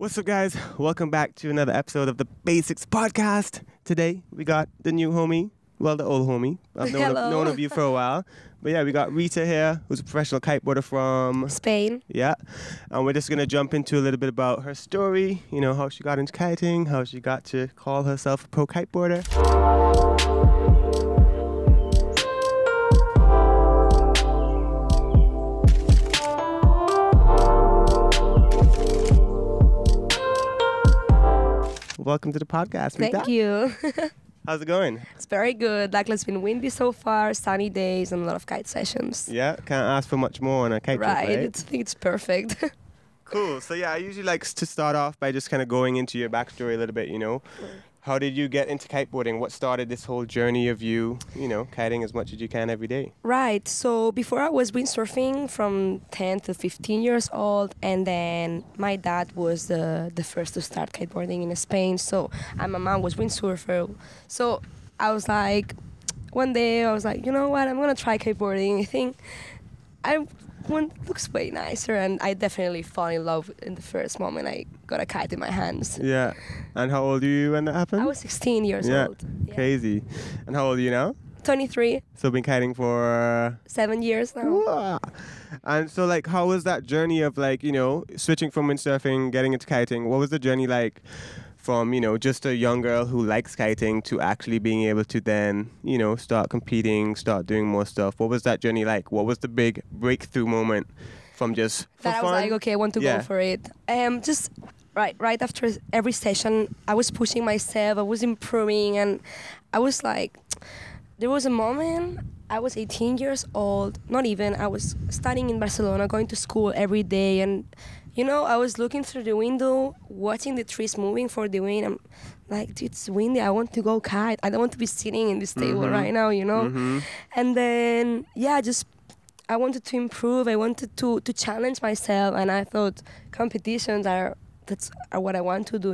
What's up, guys? Welcome back to another episode of the Basics Podcast. Today, we got the new homie, well, the old homie. I've known of you for a while. But yeah, we got Rita here, who's a professional kiteboarder from Spain. Yeah. And we're just going to jump into a little bit about her story, you know, how she got into kiting, how she got to call herself a pro kiteboarder. Welcome to the podcast, Rita. Thank you. How's it going? It's very good. Like, it's been windy so far, sunny days, and a lot of kite sessions. Yeah, can't ask for much more on a kite trip, right? I think it's perfect. Cool. So yeah, I usually like to start off by just kind of going into your backstory a little bit, you know. How did you get into kiteboarding? What started this whole journey of you, kiting as much as you can every day? Right. So before I was windsurfing from 10 to 15 years old, and then my dad was the first to start kiteboarding in Spain. So and my mom was windsurfer. So I was like, one day I was like, you know what? I'm gonna try kiteboarding. I think one looks way nicer, and I definitely fall in love in the first moment I got a kite in my hands. Yeah. And how old were you when that happened? I was 16 years old. Yeah. Crazy. And how old are you now? 23. So been kiting for 7 years now. Wow. And so like, how was that journey of like, switching from windsurfing, getting into kiting? What was the journey like from, just a young girl who likes kiting to actually being able to then, start competing, start doing more stuff? What was that journey like? What was the big breakthrough moment from just for that I fun? was like, okay, I want to go for it. Just right after every session, I was pushing myself, I was improving, and I was like, there was a moment, I was 18 years old, not even, I was studying in Barcelona, going to school every day, and I was looking through the window, watching the trees moving for the wind. I'm like, dude, it's windy. I want to go kite. I don't want to be sitting in this table right now, Mm-hmm. And then, I wanted to improve. I wanted to challenge myself. And I thought competitions are what I want to do,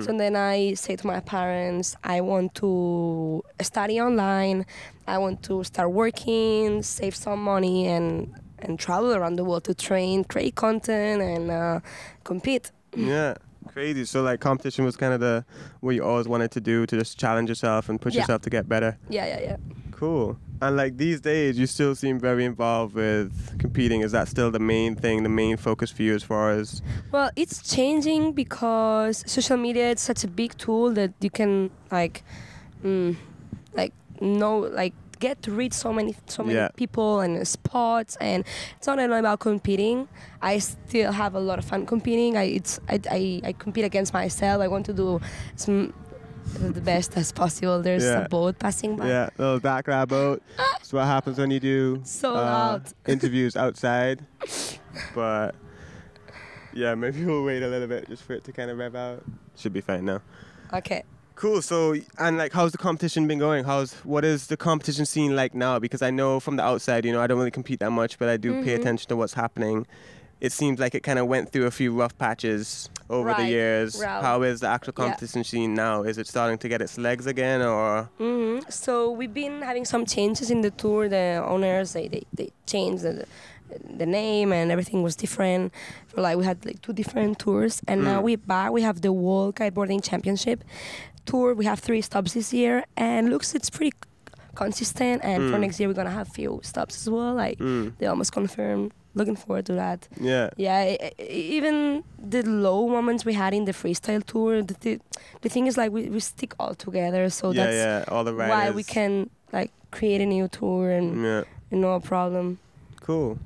So then I said to my parents, I want to study online. I want to start working, save some money, and travel around the world to train, create content, and compete. Yeah, crazy. So like competition was kind of what you always wanted to do, to just challenge yourself and push yourself to get better. Yeah. Cool. And like these days, you still seem very involved with competing. Is that still the main thing, the main focus for you as far as? Well, it's changing because social media is such a big tool that you can get to reach so many people and spots, and it's not only about competing. I still have a lot of fun competing. I compete against myself. I want to do the best as possible. There's a boat passing by. Yeah, little background boat. That's what happens when you do interviews outside. But yeah, maybe we'll wait a little bit just for it to kind of rev out. Should be fine now. Okay. Cool. So, and like, how's the competition been going? What is the competition scene like now? Because I know from the outside, I don't really compete that much, but I do pay attention to what's happening. It seems like it kind of went through a few rough patches over the years. How is the actual competition scene now? Is it starting to get its legs again, or? So we've been having some changes in the tour. The owners, they changed the name, and everything was different. We had 2 different tours, and now we're back. We have the World Kiteboarding Championship tour. We have 3 stops this year, and it's pretty consistent. And for next year, we're gonna have few stops as well. They almost confirmed. Looking forward to that. Yeah. Yeah. Even the low moments we had in the freestyle tour, the thing is we stick all together. So that's all the riders. why we can create a new tour and no problem. Cool.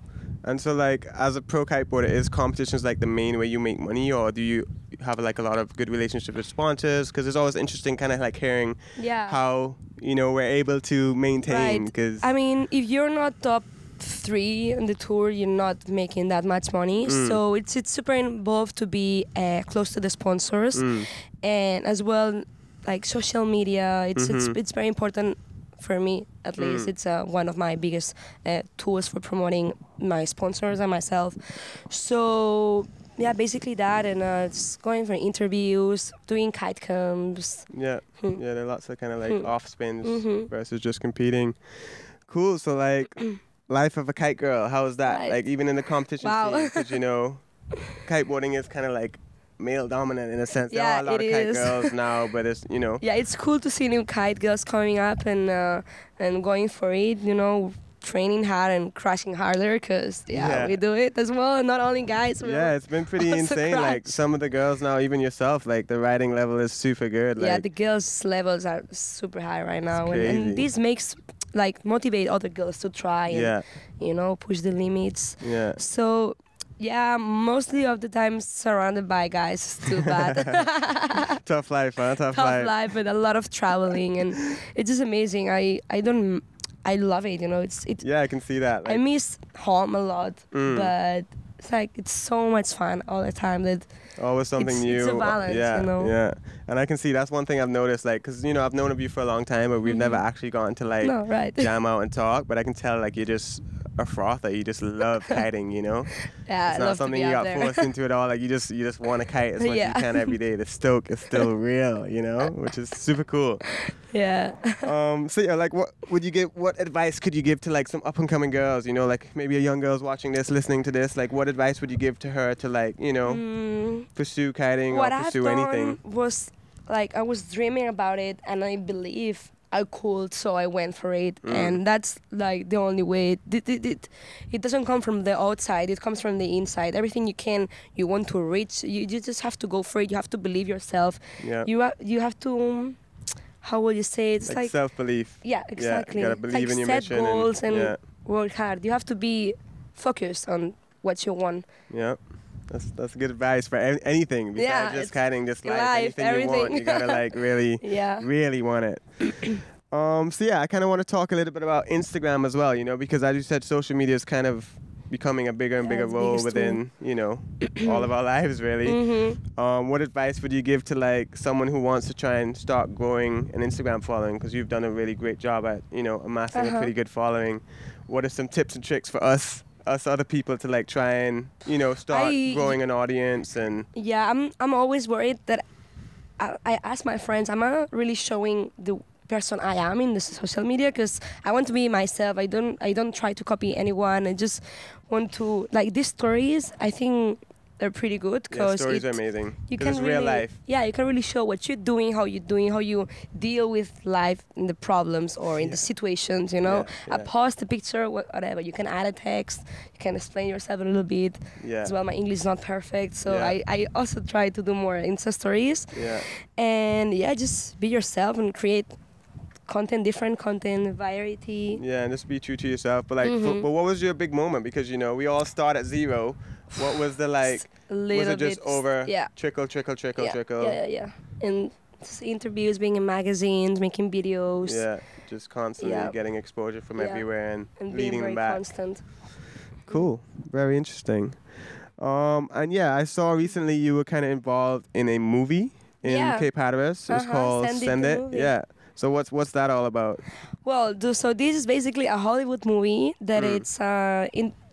And so as a pro kiteboarder, is competitions the main way you make money, or do you have a lot of good relationships with sponsors? Because it's always interesting kind of hearing how we're able to maintain. Because I mean, if you're not top 3 on the tour, you're not making that much money. So it's super involved to be close to the sponsors, and as well social media. It's very important. For me, at least, it's one of my biggest tools for promoting my sponsors and myself. So, basically that, and it's going for interviews, doing kite camps. Yeah, there are lots of kind of off spins versus just competing. Cool. So, life of a kite girl, how is that? Even in the competition scene, because kiteboarding is kind of male dominant in a sense. There Yeah, are a lot it of kite is. girls now, but it's, you know. Yeah, it's cool to see new kite girls coming up and going for it, training hard and crashing harder because, Yeah. we do it as well. Not only guys. Yeah, it's been pretty also insane. Like crash. some of the girls now, even yourself, like the riding level is super good. Like, Yeah, the girls' levels are super high right now. And crazy. this makes, motivate other girls to try and, yeah, push the limits. yeah. So, yeah, mostly of the time surrounded by guys. It's too bad. Tough life, huh? Tough life. But a lot of traveling, and it's just amazing. I love it. Yeah, I can see that. I Like, miss home a lot, but it's so much fun all the time that always something it's new. a balance, yeah, you know? Yeah. And I can see that's one thing I've noticed, like, because, I've known of you for a long time, but we've never actually gotten to, like, no, right. jam out and talk. But I can tell, like, you're just a frother. You just love kiting, Yeah, It's I not love something to be you out got there. forced into at all. Like, you just want to kite as much as Yeah. you can every day. The stoke is still real, which is super cool. Yeah. So yeah, like, what advice could you give to, like, some up and coming girls? Like maybe a young girl's watching this, listening to this. Like, what advice would you give to her to, like, pursue kiting What or I've pursue done anything? was I was dreaming about it, and I believe I could, so I went for it, and that's like the only way. It doesn't come from the outside; it comes from the inside. Everything you want to reach, you just have to go for it. You have to believe yourself. Yeah. You have to. How will you say it? It's like self-belief. yeah, exactly. You gotta believe in your set mission goals and yeah. work hard. You have to be focused on what you want. Yeah. That's good advice for anything besides Yeah, just it's kiting, just life, life, anything you want. everything. You gotta, like, really, Yeah. really want it. So yeah, I kind of want to talk a little bit about Instagram as well, because as you said, social media is kind of becoming a bigger and Yeah, bigger it's the role biggest within, all of our lives, really. Mm-hmm. What advice would you give to, like, someone who wants to try and start growing an Instagram following? Because you've done a really great job at, amassing a pretty good following. What are some tips and tricks for us other people to, like, try and, start growing an audience? And Yeah, I'm always worried that I ask my friends, am I really showing the person I am in the social media? Because I want to be myself. I don't try to copy anyone. I just want to, like, these stories, I think they're pretty good because stories are amazing. You 'Cause can it's really, real life. Yeah, you can really show what you're doing, how you deal with life in the problems or in the situations. Yeah, I post a picture, whatever. You can add a text. You can explain yourself a little bit. Yeah. As well, my English is not perfect, so Yeah. I also try to do more Insta stories. Yeah. And yeah, just be yourself and create different content, variety. Yeah, and just be true to yourself. But, like, but what was your big moment? Because, we all start at zero. What was the, like, was it just over trickle? Yeah. And just interviews, being in magazines, making videos. Yeah, just constantly getting exposure from everywhere and being leading very them back. constant. Cool. Very interesting. And yeah, I saw recently you were kind of involved in a movie in Cape Hatteras. It was called Send It. Yeah. So what's that all about? Well, so this is basically a Hollywood movie that it's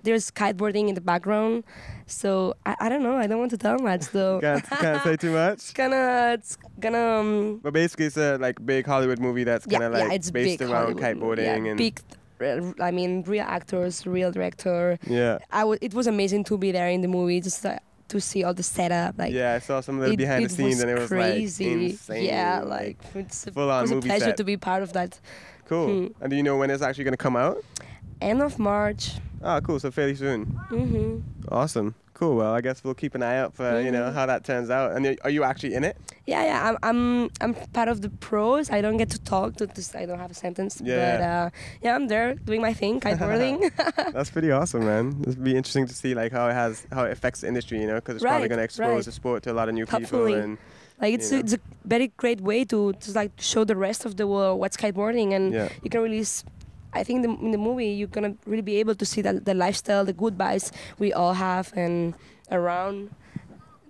there's kiteboarding in the background. So I don't know. I don't want to tell much though. Can't say too much. It's gonna. But basically, it's a, like, big Hollywood movie that's kind of like it's based big around Hollywood movie. kiteboarding and big. I mean, real actors, real director. yeah. It was amazing to be there in the movie, just to see all the setup. Like, Yeah, I saw some of the behind the scenes and it was crazy. like insane. Yeah, like it full-on was a movie pleasure set. to be part of that. Cool. And do you know when it's actually going to come out? End of March. Oh, cool. So fairly soon. Mm-hmm. Awesome. Cool. Well, I guess we'll keep an eye out for how that turns out. And are you actually in it? Yeah. I'm part of the pros. I don't get to talk. I don't have a sentence. Yeah. But I'm there doing my thing, kiteboarding. That's pretty awesome, man. It'll be interesting to see, like, how it affects the industry, because it's probably going to expose the sport to a lot of new Hopefully. people. And like it's a very great way to just, like, show the rest of the world what's kiteboarding, and you can really. I think in the movie you're gonna really be able to see the lifestyle, the good vibes we all have, and around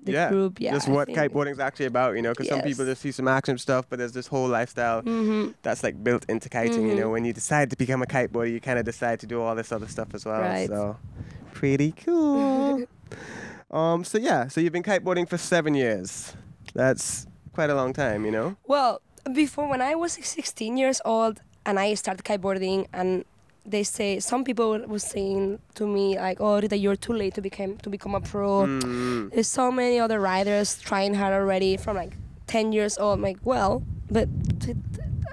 the group. Yeah, just what kiteboarding is actually about, because some people just see some action stuff, but there's this whole lifestyle that's, like, built into kiting. When you decide to become a kiteboarder, you kind of decide to do all this other stuff as well. Right. So pretty cool. So you've been kiteboarding for 7 years. That's quite a long time, Well, before, when I was 16 years old and I started kiteboarding, and they say some people was saying to me like, "Oh, Rita, you're too late to become a pro." There's so many other riders trying hard already from like 10 years old. I'm like, well, but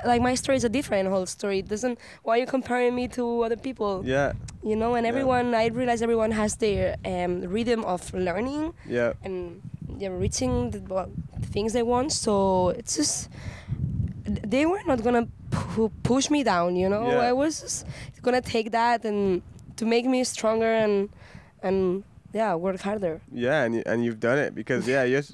like my story is a different whole story. It doesn't. Why are you comparing me to other people? Yeah. You know, and everyone. I realize everyone has their rhythm of learning. Yeah. And they're reaching the things they want. So it's just they were not gonna push me down. You know, I was just gonna take that and to make me stronger and work harder. Yeah, and you've done it because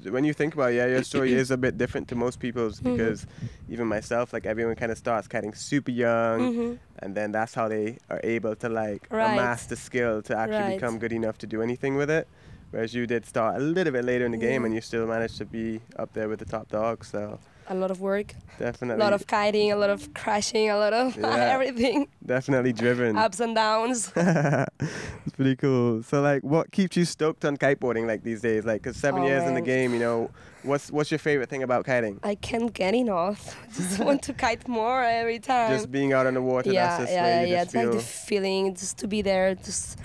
when you think about it, your story is a bit different to most people's because even myself, like everyone kind of starts kiting super young, and then that's how they are able to like amass the skill to actually become good enough to do anything with it. Whereas you did start a little bit later in the game, and you still managed to be up there with the top dogs. So. A lot of work. Definitely. A lot of kiting, a lot of crashing, a lot of everything. Definitely driven. Ups and downs. It's pretty cool. So, like, what keeps you stoked on kiteboarding, like, these days? Like, because 7 years in the game, you know, what's your favorite thing about kiting? I can't get enough. Just want to kite more every time. Just being out on the water, that's just where you just it's like the feeling, just to be there, just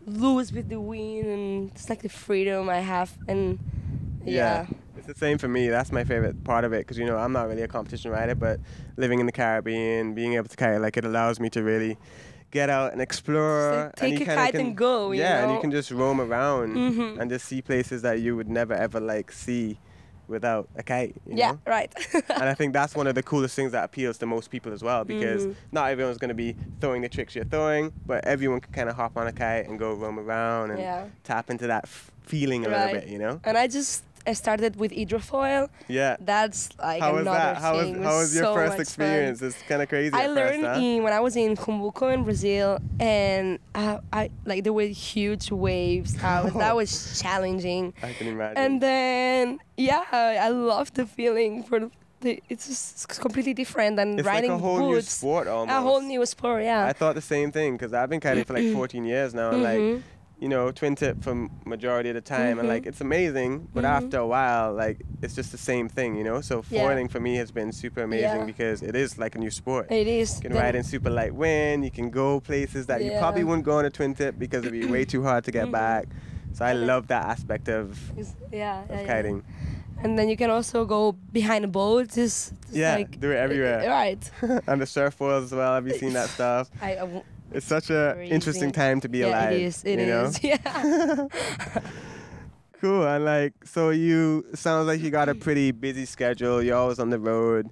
loose with the wind, and it's like the freedom I have, and It's the same for me. That's my favorite part of it because, you know, I'm not really a competition rider, but living in the Caribbean, being able to kite, like, it allows me to really get out and explore. So take and a kite and go, you know? and you can just roam around and just see places that you would never, ever, like, see without a kite, you know? Right. And I think that's one of the coolest things that appeals to most people as well because not everyone's going to be throwing the tricks you're throwing, but everyone can kind of hop on a kite and go roam around and tap into that feeling a little bit, you know? And I started with hydrofoil. Yeah. that's like how another How thing. was your so first much experience? fun. It's kind of crazy. I at learned first, huh? when I was in Cumbuco in Brazil, and I like there were huge waves. That was challenging. I can imagine. And then I love the feeling for it's just completely different than it's riding like a whole boots. new sport almost. A whole new sport, yeah. I thought the same thing because I've been kiting for like 14 years now, and like, you know, twin tip for majority of the time, and like it's amazing, but after a while, like it's just the same thing, you know. So foiling for me has been super amazing because it is like a new sport. It is. You can ride in super light wind. You can go places that you probably wouldn't go on a twin tip because it'd be way too hard to get back. So I love that aspect of kiting. And then you can also go behind a boat. Just like, do it everywhere. Right. And the surfboards as well. Have you seen that stuff? It's such an interesting time to be alive. It is. It is. Cool. And like, so sounds like you got a pretty busy schedule. You're always on the road.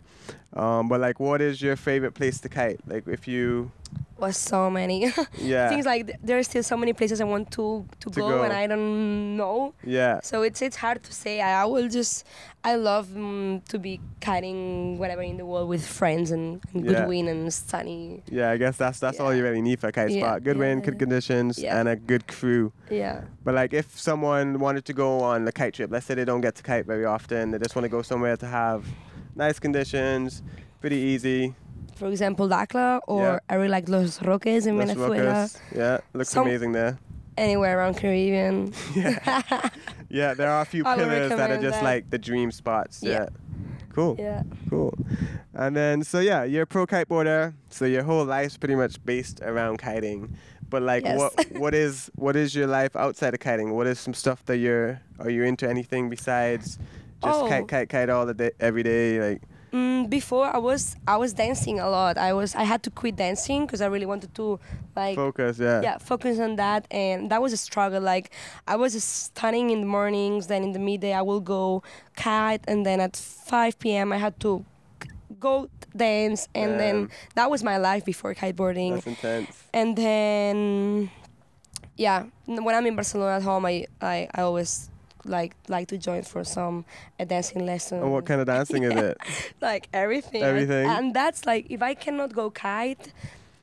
But like, what is your favorite place to kite? Like, if you was so many. Things like there are still so many places I want to go and I don't know. Yeah. So it's hard to say. I love to be kiting whatever in the world with friends and good wind and sunny. Yeah, I guess that's all you really need for a kite spot. Good wind, good conditions, and a good crew. Yeah. But like, if someone wanted to go on a kite trip, let's say they don't get to kite very often, they just want to go somewhere to have nice conditions, pretty easy. For example, Dakla, or I really like Los Roques in Venezuela. Yeah, looks amazing there. Anywhere around Caribbean. Yeah, there are a few pillars that are just like the dream spots. Yeah. Cool. Yeah. Cool. And then, so you're a pro kiteboarder, so your whole life's pretty much based around kiting. But like, what is your life outside of kiting? What is some stuff that are you into anything besides just kite all the day, every day? Like, before I was dancing a lot. I had to quit dancing because I really wanted to like focus. Focus on that, and that was a struggle. Like I was studying in the mornings, then in the midday I will go kite, and then at 5 p.m. I had to go dance, and then that was my life before kiteboarding. That's intense. And then when I'm in Barcelona at home, I always like to join for some dancing lesson. And what kind of dancing is it? Like everything. And that's like, if I cannot go kite,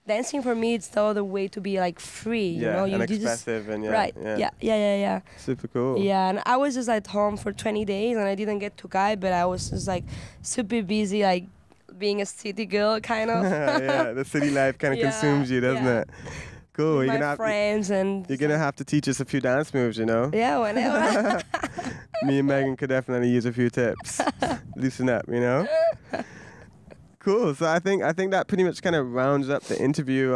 dancing for me it's the other way to be like free. You know, and expressive and Yeah. Super cool. Yeah, and I was just at home for 20 days and I didn't get to kite, but I was just like super busy, like being a city girl kind of. Yeah, the city life kind of consumes you, doesn't it? Cool. With my friends and you're gonna have to teach us a few dance moves, you know. Yeah, whenever. Me and Megan could definitely use a few tips. Loosen up, you know. Cool. So I think that pretty much kind of rounds up the interview.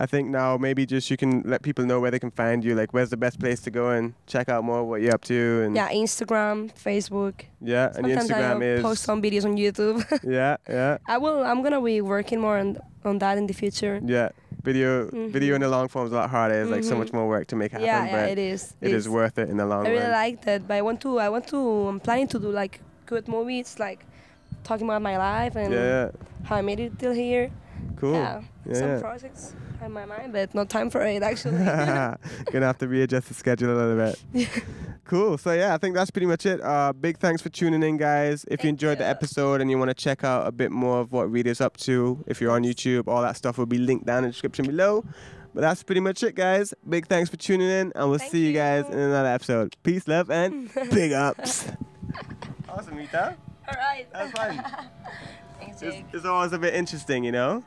I think now maybe just you can let people know where they can find you. Like, where's the best place to go and check out more what you're up to? And yeah, Instagram, Facebook. Yeah, and your Sometimes Instagram is post some videos on YouTube. yeah. I'm gonna be working more on that in the future. Yeah, video in the long form is a lot harder. It's like so much more work to make happen. Yeah, but it is. It is worth it in the long I run. really like that, but I'm planning to do like good movies, like talking about my life and how I made it till here. Cool. Yeah, some projects in my mind, but not time for it actually. Gonna have to readjust the schedule a little bit. Cool. So yeah, I think that's pretty much it. Big thanks for tuning in, guys. If you enjoyed the episode and you want to check out a bit more of what Rita's up to, if you're on YouTube, all that stuff will be linked down in the description below. But that's pretty much it, guys. Big thanks for tuning in, and we'll see you guys in another episode. Peace, love, and big ups. Awesome, Rita. All right. That was fun. Thanks, Jake. It's always a bit interesting, you know?